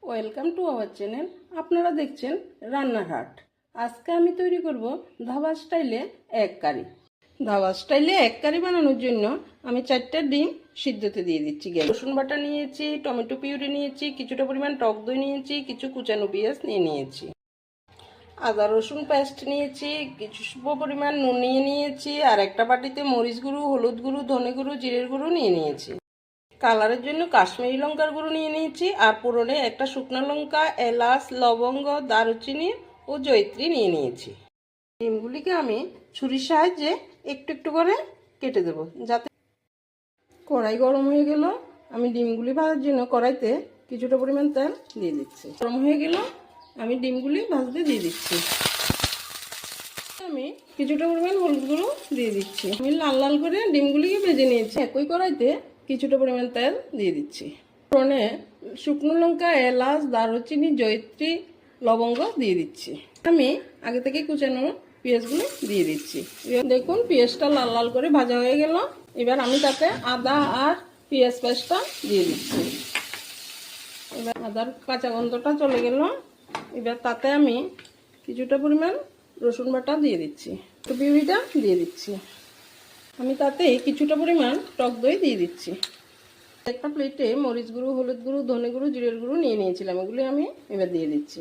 Welcome to our channel. আপনারা দেখছেন রান্নার হাট। আজকে আমি তৈরি করব ধাবা স্টাইলে এগ কারি। ধাবা স্টাইলে এগ কারি বানানোর জন্য আমি 4টা ডিম সিদ্ধতে দিয়ে দিচ্ছি। রসুন বাটা নিয়েছি, টমেটো পিউরি নিয়েছি, কিছুটা পরিমাণ টক দই নিয়েছি, কিছু কুচানো পেঁয়াজ নিয়েছি, আদা রসুন পেস্ট নিয়েছি, কিছু পরিমাণ নুন নিয়েছি, আর একটা বাটিতে মরিচ গুঁড়ো, হলুদ গুঁড়ো, ধনে গুঁড়ো, জিরের গুঁড়ো নিয়েছি। কালারের জন্য কাশ্মীরি লঙ্কার গুঁড়ো নিয়েছি, আর পুরনে একটা শুকনো লঙ্কা, এলাচ, লবঙ্গ, দারুচিনি ও জয়িত্রী নিয়েছি। ডিমগুলিকে আমি ছুরির সাহায্যে একটু একটু করে কেটে দেব। যাতে কড়াই গরম হয়ে গেল, আমি ডিমগুলি ভাজার জন্য কড়াইতে কিছুটা পরিমাণ তেল দিয়ে দিচ্ছি। গরম হয়ে গেল, আমি ডিমগুলি ভাজতে দিয়ে দিচ্ছি। আমি কিছুটা পরিমাণ হলুদ গুঁড়ো দিয়ে দিচ্ছি। আমি লাল লাল করে ডিমগুলিকে ভেজে নিয়েছি। একই কড়াইতে কিছুটা পরিমাণ তেল দিয়ে দিচ্ছি। ফোড়নে শুকনো লঙ্কা, এলাচ, দারুচিনি, জয়িত্রী, লবঙ্গ দিয়ে দিচ্ছি। আমি আগে থেকে কুচানো পেঁয়াজগুলো দিয়ে দিচ্ছি। দেখুন পেঁয়াজটা লাল লাল করে ভাজা হয়ে গেল। এবার আমি তাতে আদা আর পেঁয়াজ পেস্টটা দিয়ে দিচ্ছি। এবার আদার কাঁচা গন্ধটা চলে গেল। এবার তাতে আমি কিছুটা পরিমাণ রসুন বাটা দিয়ে দিচ্ছি, পিউরিটা দিয়ে দিচ্ছি। আমি তাতে কিছুটা পরিমাণ টক দই দিয়ে দিচ্ছি। একটা প্লেটে মরিচ গুঁড়ো, হলুদ গুঁড়ো, ধনে গুঁড়ো, জিরের গুঁড়ো নিয়েছিলাম, এগুলি আমি এবার দিয়ে দিচ্ছি।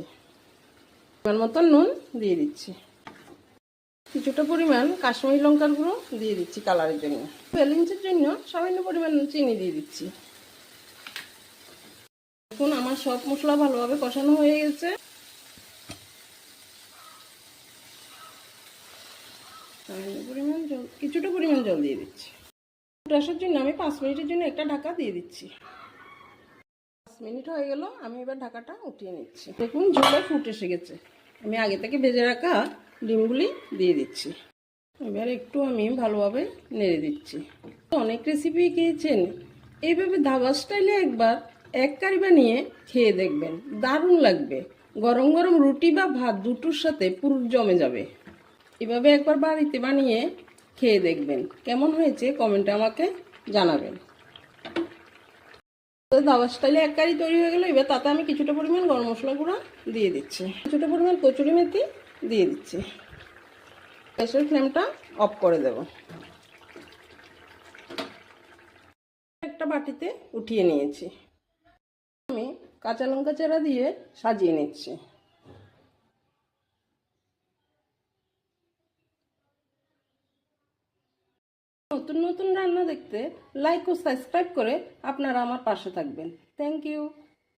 পরিমাণ মতো নুন দিয়ে দিচ্ছি। কিছুটা পরিমাণ কাশ্মীরি লঙ্কার গুঁড়ো দিয়ে দিচ্ছি কালারের জন্য। ব্যালেন্সের জন্য সামান্য পরিমাণ চিনি দিয়ে দিচ্ছি। এখন আমার সব মশলা ভালোভাবে কষানো হয়ে গেছে। কিছুটা পরিমাণ জল দিয়ে দিচ্ছি। আসার জন্য আমি 5 মিনিটের জন্য একটা ঢাকা দিয়ে দিচ্ছি। 5 মিনিট হয়ে গেল, আমি এবার ঢাকাটা উঠিয়ে নিচ্ছি। দেখুন ঝোলে ফুট এসে গেছে। আমি আগে থেকে ভেজে রাখা ডিমগুলি দিয়ে দিচ্ছি। এবার একটু আমি ভালোভাবে নেড়ে দিচ্ছি। অনেক রেসিপি খেয়েছেন, এইভাবে ধাবা স্টাইলে একবার এগ কারি বানিয়ে খেয়ে দেখবেন, দারুণ লাগবে। গরম গরম রুটি বা ভাত দুটোর সাথে পুরো জমে যাবে। এভাবে একবার বাড়িতে বানিয়ে খেয়ে দেখবেন, কেমন হয়েছে কমেন্টে আমাকে জানাবেন। ধাবা স্টাইলে এক কারি তৈরি হয়ে গেল। এবার তাতে আমি কিছুটা পরিমাণ গরম মশলা গুঁড়ো দিয়ে দিচ্ছি, কিছুটা পরিমাণ কচুরি মেথি দিয়ে দিচ্ছি। গ্যাসের ফ্লেমটা অফ করে দেব। একটা বাটিতে উঠিয়ে নিয়েছি। আমি কাঁচা লঙ্কা চেরা দিয়ে সাজিয়ে নিচ্ছি। নতুন নতুন রান্না দেখতে লাইক ও সাবস্ক্রাইব করে আপনারা আমার পাশে থাকবেন। Thank you.